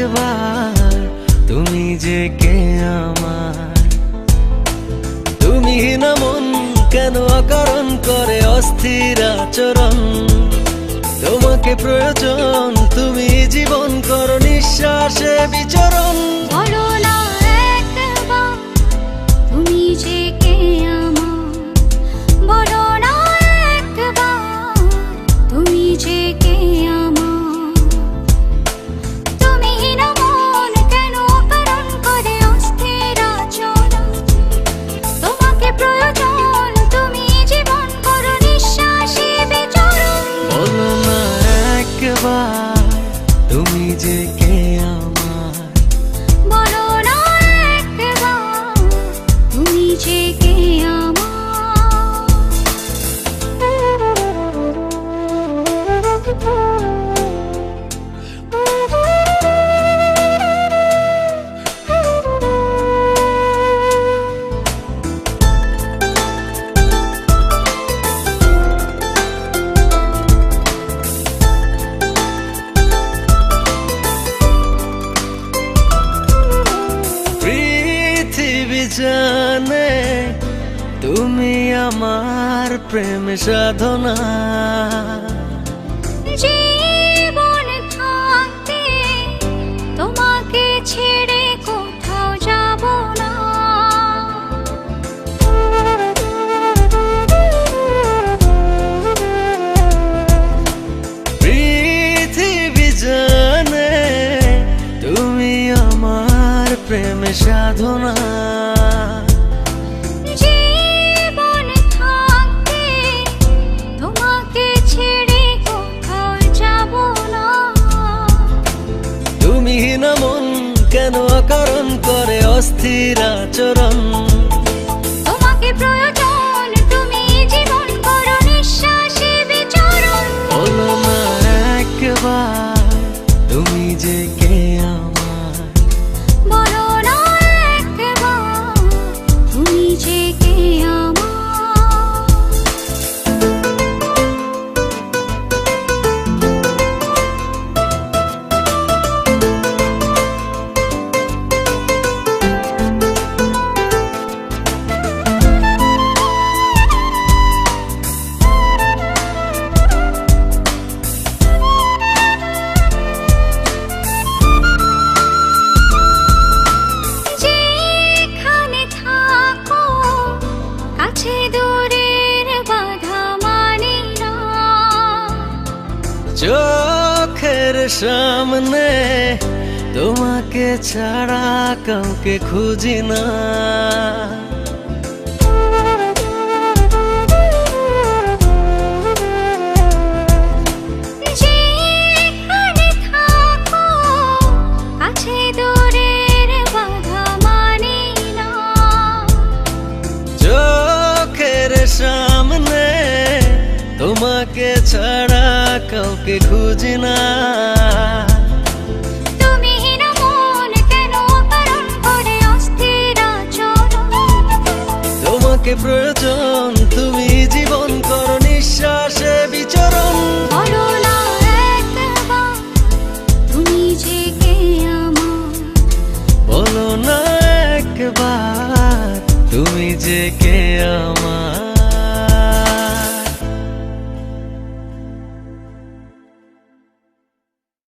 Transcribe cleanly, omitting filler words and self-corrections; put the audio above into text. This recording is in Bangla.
একবার তুমি যে কে আমার। তুমি না মন কেন অকারণ করে অস্থির আচরণ, তোমাকে প্রয়োজন তুমি জীবন করো নিঃশ্বাসে বিচরণ। বলো না একবার তুমি যে কে আমার, বলো না একবার তুমি যে কে আমার। তুমি না মন কেন অকারণ করে অস্থির আচরণ, তোমাকে প্রয়োজন তুমি জীবন করো নিঃশ্বাসে বিচরণ। বলো না একবার তুমি যে কে আমার। বলো না একবার তুমি যে কে আমার। পৃথিবী জানে তুমি আমার প্রেম সাধনা, জীবন থাকতে তোমাকে ছেড়ে কোথাও যাব না। পৃথিবী জানে তুমি আমার প্রেম সাধনা, জীবন থাকতে তোমাকে ছেড়ে কোথাও যাব না। তুমি না মন কেন অকারণ করে অস্থির আচরণ, তোমাকে প্রয়োজন তুমি জীবন করো নিঃশ্বাসে বিচরণ। বলো না একবার তুমি যে কে আমার। বলো না একবার তুমি যে কে আমার। যেখানে থাকো কাছে দূরের বাধা মানি না। চোখের সামনে তোমাকে ছাড়া কাউকে খুঁজি না। যেখানে থাকো কাছে দূরের বাধা মানি না। চোখের সামনে তোমাকে ছাড়া কাউকে খুঁজি না। তুমি না মন কেন অকারণ করে অস্থির আচরণ, তোমাকে প্রয়োজন তুমি জীবন করো নিঃশ্বাসে বিচরণ। বলো না একবার তুমি যে কে আমার। বলো না একবার তুমি যে কে